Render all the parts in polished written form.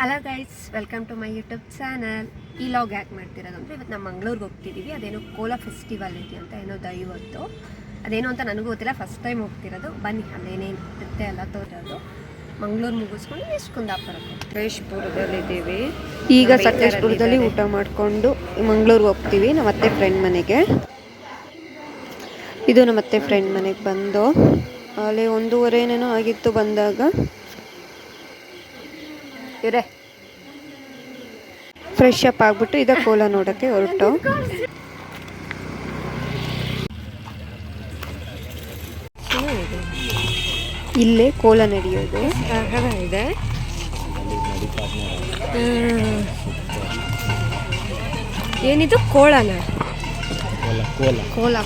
Hello guys, welcome to my YouTube channel. ಈ vlog ಯಾಕೆ ಮಾಡ್ತಿರೋದು ಅಂದರೆ ಇವತ್ತು ನಾವು ಮಂಗಳೂರಿಗೆ ಹೋಗ್ತಿದ್ದೀವಿ. ಅದೇನೋ ಕೋಲಾ ಫೆಸ್ಟಿವಲ್ ಇದೆ ಅಂತ, ಏನೋ ದೈವತ್ತು ಅದೇನೋ ಅಂತ ನನಗೂ ಗೊತ್ತಿಲ್ಲ. ಫಸ್ಟ್ ಟೈಮ್ ಹೋಗ್ತಿರೋದು. ಬನ್ನಿ, ಅಲ್ಲೇನೇನು ಇರುತ್ತೆ ಎಲ್ಲ ತೋರೋದು. ಮಂಗಳೂರು ಮುಗಿಸ್ಕೊಂಡು ನೆಕ್ಸ್ಟ್ ಕುಂದಾಪುರಕ್ಕೆ ಸಕಲೇಶಪುರದಲ್ಲಿದ್ದೀವಿ. ಈಗ ಸಕಲೇಶಪುರದಲ್ಲಿ ಊಟ ಮಾಡಿಕೊಂಡು ಮಂಗಳೂರಿಗೆ ಹೋಗ್ತೀವಿ ನಮ್ಮ ಅತ್ತೆ ಫ್ರೆಂಡ್ ಮನೆಗೆ. ಇದು ನಮ್ಮ ಅತ್ತೆ ಫ್ರೆಂಡ್ ಮನೆಗೆ ಬಂದು ಅಲ್ಲಿ 1:30 ಆಗಿತ್ತು ಬಂದಾಗ. ಇವರೇ ಫ್ರೆಶ್ ಅಪ್ ಆಗ್ಬಿಟ್ಟು ಈಗ ಕೋಲಾ ನೋಡೋಕ್ಕೆ ಹೊರಟು. ಇಲ್ಲೇ ಕೋಲಾ ನಡೆಯೋದು ಇದೆ. ಏನಿದು ಕೋಲಾನ? ಕೋಲಾ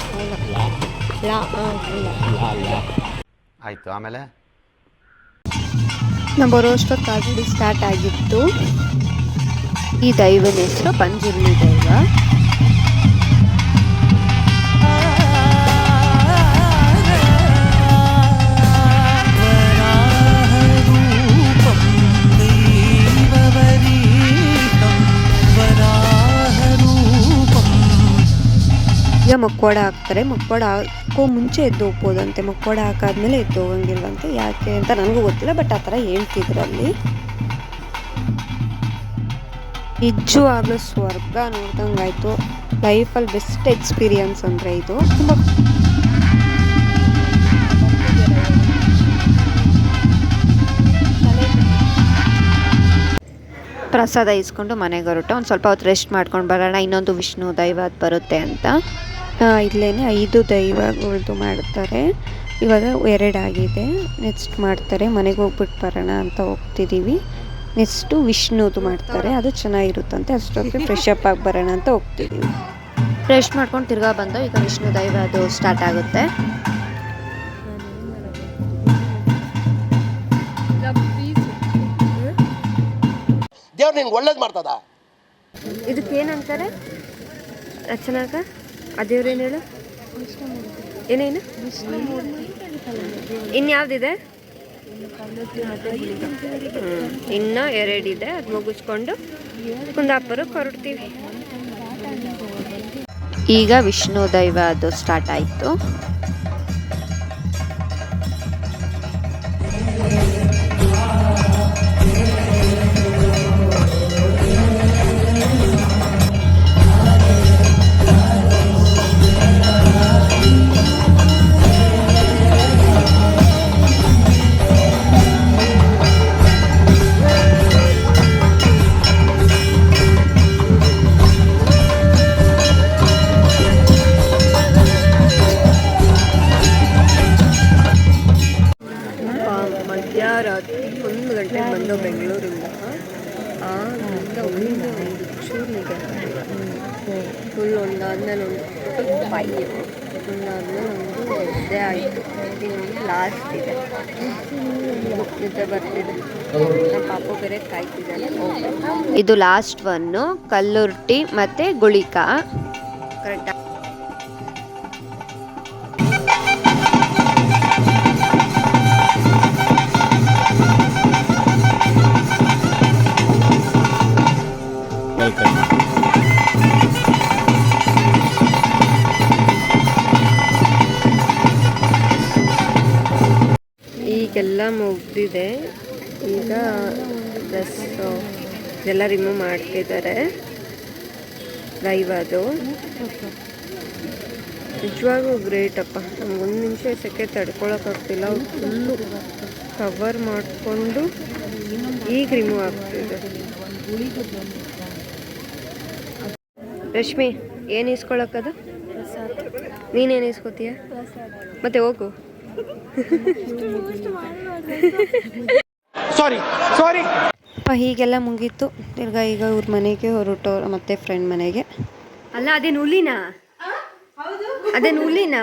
ಆಯಿತು. ಆಮೇಲೆ ನಾವು ಬರೋಷ್ಟೊತ್ತು ಆಲ್ರೆಡಿ ಸ್ಟಾರ್ಟ್ ಆಗಿತ್ತು. ಈ ದೈವನ ಹೆಸರು ಪಂಜುರ್ಲಿ ದೈವ. ಈಗ ಮಕ್ವಾಡ ಹಾಕ್ತಾರೆ. ಮಕ್ವಾಡ ಹಾಕೋ ಮುಂಚೆ ಎದ್ದು ಹೋಗ್ಬೋದಂತೆ, ಮಕ್ವಾಡ ಹಾಕಾದ್ಮೇಲೆ ಎದ್ದು ಹೋಗಂಗಿಲ್ವಂತೆ. ಯಾಕೆ ಅಂತ ನನಗೂ ಗೊತ್ತಿಲ್ಲ, ಬಟ್ ಆ ಥರ ಹೇಳ್ತಿದ್ರಲ್ಲಿ. ನಿಜವಾಗ್ಲೂ ಸ್ವರ್ಗ ನೋಡ್ದಂಗಾಯ್ತು. ಲೈಫಲ್ಲಿ ಬೆಸ್ಟ್ ಎಕ್ಸ್ಪೀರಿಯನ್ಸ್ ಅಂದರೆ ಇದು. ತುಂಬ ಪ್ರಸಾದ ಇಸ್ಕೊಂಡು ಮನೆಗೆ ಹೊರಟು ಒಂದು ಸ್ವಲ್ಪ ಹೊತ್ತು ರೆಸ್ಟ್ ಮಾಡ್ಕೊಂಡು ಬರೋಣ. ಇನ್ನೊಂದು ವಿಷ್ಣು ದೈವ ಅದು ಬರುತ್ತೆ ಅಂತ ಇಲ್ಲೇ 5 ದೈವಗಳದ್ದು ಮಾಡ್ತಾರೆ. ಇವಾಗ 2 ಆಗಿದೆ, ನೆಕ್ಸ್ಟ್ ಮಾಡ್ತಾರೆ. ಮನೆಗೆ ಹೋಗ್ಬಿಟ್ಟು ಬರೋಣ ಅಂತ ಹೋಗ್ತಿದ್ದೀವಿ. ನೆಕ್ಸ್ಟು ವಿಷ್ಣುದು ಮಾಡ್ತಾರೆ, ಅದು ಚೆನ್ನಾಗಿರುತ್ತಂತೆ. ಅಷ್ಟೊತ್ತಿಗೆ ಫ್ರೆಶ್ ಅಪ್ ಆಗಿ ಬರೋಣ ಅಂತ ಹೋಗ್ತಿದ್ದೀವಿ. ರೆಸ್ಟ್ ಮಾಡ್ಕೊಂಡು ತಿರ್ಗಾ ಬಂದು ಈಗ ವಿಷ್ಣು ದೈವ ಅದು ಸ್ಟಾರ್ಟ್ ಆಗುತ್ತೆ. ದೇವ್ರು ನಿಂಗೆ ಒಳ್ಳೇದು ಮಾಡ್ತದ. ಇದಕ್ಕೇನಂತಾರೆ ರಚನಾಕ? ಆ ದೇವ್ರೇನು ಹೇಳು? ಏನೇನು ಇನ್ಯಾವ್ದಿದೆ? ಇನ್ನೂ 2 ಇದೆ. ಅದು ಮುಗಿಸ್ಕೊಂಡು ಕುಂದಾಪುರಕ್ಕೆ ಹೊರಡ್ತೀವಿ. ಈಗ ವಿಷ್ಣು ದೈವ ಅದು ಸ್ಟಾರ್ಟ್ ಆಯಿತು. ಮಧ್ಯರಾತ್ರಿ 1 ಗಂಟೆಗೆ ಬಂದು ಬೆಂಗಳೂರಿಂದ. ಆಮೇಲೆ ಒಂದು ಚೂರ್ನಿಗೆ ಫುಲ್ ಒಂದಾದ್ಮೇಲೆ ಒಂದು 5 ಒಂದಾದ್ಮೇಲೆ ಒಂದು ನಿದ್ದೆ ಆಯಿತು. ಇನ್ನೊಂದು ಲಾಸ್ಟ್ ಇದೆ, ನಿದ್ದೆ ಬರ್ತಿದೆ. ನಮ್ಮ ಪಾಪ ಬೇರೆ ಕಾಯ್ತಿದ್ದಾರೆ. ಇದು ಲಾಸ್ಟ್ ಒನ್ನು, ಕಲ್ಲುರ್ಟಿ ಮತ್ತು ಗುಳಿಕ. ಕರೆಕ್ಟಾಗಿ ಈಗೆಲ್ಲ ಮುಗ್ದಿದೆ. ಈಗ ಡ್ರೆಸ್ಸು ಎಲ್ಲ ರಿಮೂವ್ ಮಾಡ್ತಿದ್ದಾರೆ ದೈವದು. ನಿಜವಾಗೂ ಗ್ರೇಟ್ ಅಪ್ಪ. ನಮ್ಗೆ 1 ನಿಮಿಷ ಸೆಕೆ ತಡ್ಕೊಳಕ್ಕಾಗ್ತಿಲ್ಲ. ಫುಲ್ಲು ಕವರ್ ಮಾಡಿಕೊಂಡು ಈಗ ರಿಮೂವ್ ಆಗ್ತಿದೆ. ರಶ್ಮಿ, ಏನು ಇಸ್ಕೊಳಕ್ಕದು? ನೀನೇನು ಇಸ್ಕೊತೀಯ? ಮತ್ತೆ ಹೋಗು. ಹೀಗೆಲ್ಲ ಮುಗೀತು. ತಿರ್ಗಾ ಈಗ ಇವ್ರ ಮನೆಗೆ ಹೊರಟೋರು, ಮತ್ತೆ ಫ್ರೆಂಡ್ ಮನೆಗೆ. ಅಲ್ಲ, ಅದೇನು ಹುಲಿನಾ? ಅದೇನು ಹುಲಿನಾ?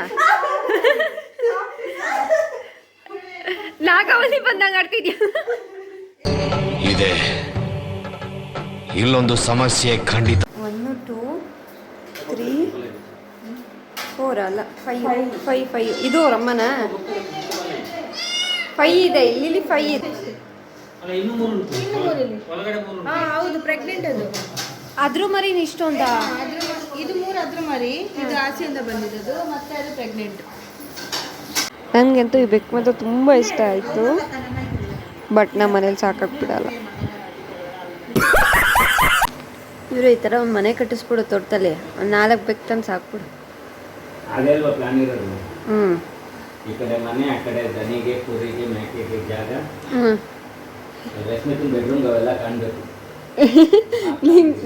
ನಾಗವಲ್ಲಿ ಬಂದಂಗ ಆಡ್ತಿದ್ಯಾ? ಇದೆ ಇಲ್ಲೊಂದು ಸಮಸ್ಯೆ ಖಂಡಿತ. 1 2 3 4 ಅಲ್ಲ 5 ಇದು ರಮ್ಮನ 5 ಇದೆ. ಇಲ್ಲಿ 5 ಇದೆ. ಹೌದು ಪ್ರೆಗ್ನೆಂಟ್ ಅದು. ಅದ್ರ ಮರಿನ ಇಷ್ಟೊಂದ? ಇದು 3 ಅದ್ರ ಮರಿ, ಇದು ಆಸೆಯಿಂದ ಬಂದಿದ್ದು, ಮತ್ತೆ ಅದು ಪ್ರೆಗ್ನೆಂಟ್. ನನಗಂತೂ ಈ ಬೆಕ್ಕು ಮಾತ್ರ ತುಂಬ ಇಷ್ಟ ಆಯಿತು, ಬಟ್ ನಮ್ಮ ಮನೇಲಿ ಸಾಕಕ್ಕೆ ಬಿಡಲ್ಲ. ಇವರು ಈ ಥರ ಒಂದು ಮನೆ ಕಟ್ಟಿಸ್ಬಿಡು ತೋಟದಲ್ಲಿ, ಒಂದು 4 ಬೆಕ್ಕು ತಂದು ಸಾಕ್ಬಿಡು. ಅದೇ ಅಲ್ವಾ ಪ್ಲಾನ್ ಇರೋದು. ಹ್ಞೂ ಈ ಕಡೆ ಮನೆ, ಆ ಕಡೆ ದನಿಗೆ ಕುರಿಗೆ ಮೇಕೆಗೆ ಜಾಗ. ಹ್ಞೂ ರಶ್ಮಿತ್ ಬೆಡ್ರೂಮ್ ಅವೆಲ್ಲ ಕಾಣಬೇಕು.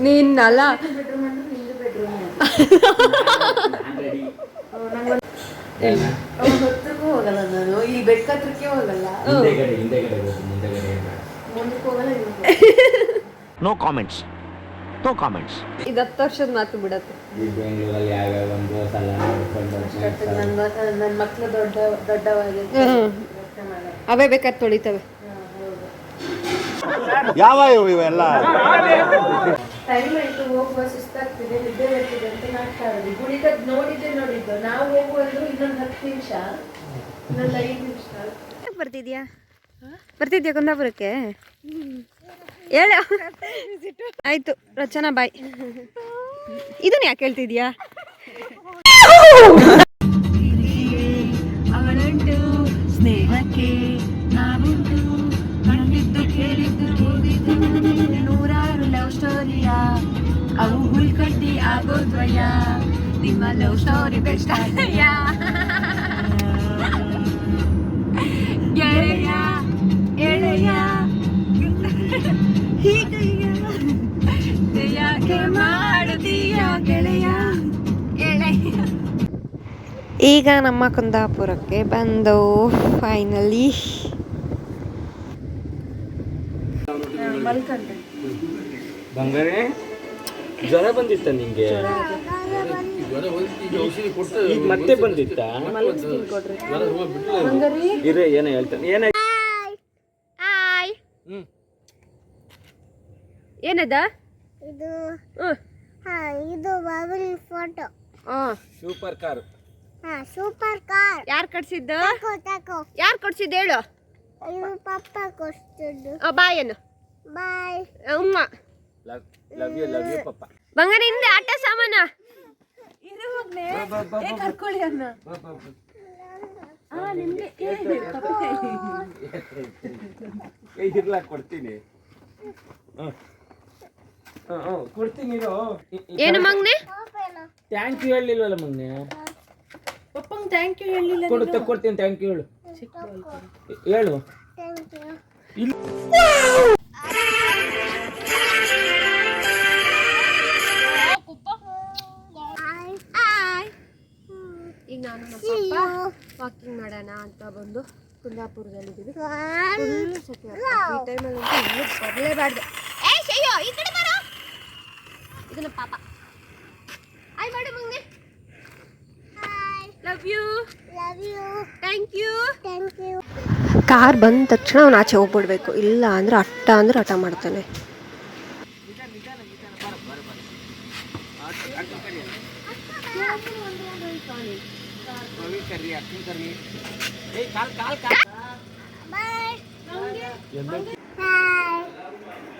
ನೀನಲ್ಲ ಹೊತ್ತಿಗೂ ಹೋಗಲ್ಲ ನಾನು, ಈ ಬೆಕ್ಕ ಹತ್ರಕ್ಕೆ ಹೋಗಲ್ಲ. ಹಿಂದೆಗಡೆ ಹೋಗು, ಮುಂದೆಗಡೆ ಮುಂದಕ್ಕೆ ಹೋಗಲ್ಲ. No comments, no comments. ಇದು 10 ವರ್ಷದ ಮಾತು ಬಿಡತ್ತೆ. ಈ ಬೆಂಗಳೂರಲ್ಲಿ ಯಾವ್ಯಾವ ಒಂದು ಸಲ ನೋಡ್ಕೊಂಡು ನನ್ನ ಮಕ್ಕಳು ದೊಡ್ಡವಾಗಿ ಅವೇ ಬೇಕಾದ್ರೆ ತೊಳಿತವೆ. ಯಾವ ಇವೆಲ್ಲ ಟೈಮ್ ಆಯ್ತು, ಹೋಗುವ ಸುಸ್ತಾಗ್ತಿದೆ, ನಿದ್ದೆ ಬರ್ತಿದೆ ಅಂತ ಮಾಡ್ತಾ ಇರೋದು. ಗುಳಿಗದ್ ನೋಡಿದ್ದು ನಾವು ಹೋಗುವಂದ್ರು ಇನ್ನೊಂದು 10 ನಿಮಿಷ, ಇನ್ನೊಂದು 5 ನಿಮಿಷ. ಬರ್ತಿದ್ಯಾ ಕುಂದಾಪುರಕ್ಕೆ? ಹೇಳ ಆಯ್ತು ರಚನಾ ಬಾಯ್. ಇದನ್ನ ಯಾಕೆ ಹೇಳ್ತಿದ್ಯಾ? ಅವಳುಂಟು ಸ್ನೇಹಕ್ಕೆ ನಾವುಂಟು, ಕಂಡಿದ್ದು ಕೇಳಿದ್ದು ಓದಿದ್ದು ನೂರಾರು ಲವ್ ಸ್ಟೋರಿಯ, ಅವು ಹುಲ್ಕಟ್ಟಿ ಆಗೋದ್ವಯ್ಯ, ನಿಮ್ಮ ಲವ್ ಸ್ಟೋರಿ ಬೆಸ್ಟ್ ಆಗಯ್ಯ. ಗೆಳೆಯ ಎಳೆಯ ಹೀಗಯ್ಯ, ಯಾಕೆ ಮಾಡುತ್ತೀಯ ಗೆಳೆಯ ಎಳೆಯ. ಈಗ ನಮ್ಮ ಕುಂದಾಪುರಕ್ಕೆ ಬಂದು ಫೈನಲಿ. ಬಂಗಾರೆ ಜ್ವರ ಬಂದಿತ್ತ ನಿಂಗೆ? ಈಗ ಮತ್ತೆ ಬಂದಿತ್ತ? ಇರೇ ಏನೋ ಹೇಳ್ತಾನೆ. ಏನದ ಇದು ಬಾಬುನ photo. Super car. Super car. ಯಾರು ಕಟ್ಸಿದ್ದ? ತಕೋ ಯಾರು ಕಟ್ಸಿದ್ದ ಹೇಳು? ಇದು ಪಪ್ಪ ಕೊಡ್ತಿದ್ದು. ಬಾಯನು ಬಾಯ್. ಉಮ್ಮ ಲವ್ ಯು ಪಪ್ಪ. ಬಂಗಾರ ಹಿಂದೆ ಆಟ ಸಾಮಾನ ಕರ್ಕೊಳ್ಳಿ ಅನ್ನ. ಇರ್ಲಾ ಕೊಡ್ತೀನಿ. ಕೊಡ್ತೀನಿ. ಏನು ಮಗ್ನೆ? ಥ್ಯಾಂಕ್ ಯು ಹೇಳಿಲ್ವಲ್ಲ ಮಗ್ನೆ? ಪಪ್ಪಂಗ್ ಥ್ಯಾಂಕ್ ಯು ಹೇಳಿಲ್ಲ. ಕೊಡ್ತೀನಿ ಥ್ಯಾಂಕ್ ಯು ಹೇಳು. ಹೇಳು. Thank you. ಈಗ ನಾನು ನಮ್ಮ ಪಪ್ಪ ವಾಕಿಂಗ್ ಮಾಡೋಣ ಅಂತ ಬಂದು ಕುಂದಾಪುರದಲ್ಲಿದ್ದೀವಿ. ಫುಲ್ ಸೆಕೆ ಈ ಟೈಮಲ್ಲಿ ಇನ್ನೂ ಬರಲೇಬಾರ್ದು. ಈ ಕಡೆ ಬರೋ. ಇದು ನಮ್ಮ ಪಾಪ. ಆಯ್ ಮಾಡು ಮಗ್ನೆ. Love you. Love you. Thank you. Thank you. Car ಬಂದ ತಕ್ಷಣ ಅವ್ನು ಆಚೆ ಹೋಗ್ಬಿಡ್ಬೇಕು, ಇಲ್ಲ ಅಂದ್ರೆ ಹಠ ಮಾಡ್ತಾನೆ.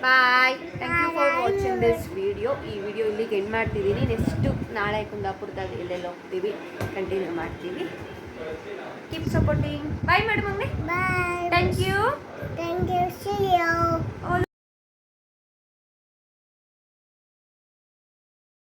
Bye. Thank you for watching this video. ಈ ವಿಡಿಯೋ ಇಲ್ಲಿಗೆ ಎಂಡ್ ಮಾಡ್ತಿದ್ದೀನಿ. ನೆಕ್ಸ್ಟು ನಾಳೆ ಕುಂದಾಪುರದಾಗ ಎಲ್ಲೆಲ್ಲ ಹೋಗ್ತೀವಿ, ಕಂಟಿನ್ಯೂ ಮಾಡ್ತೀವಿ. Keep supporting. ಬಾಯ್ ಮಾಡು mummy. Bye. Thank you. See you.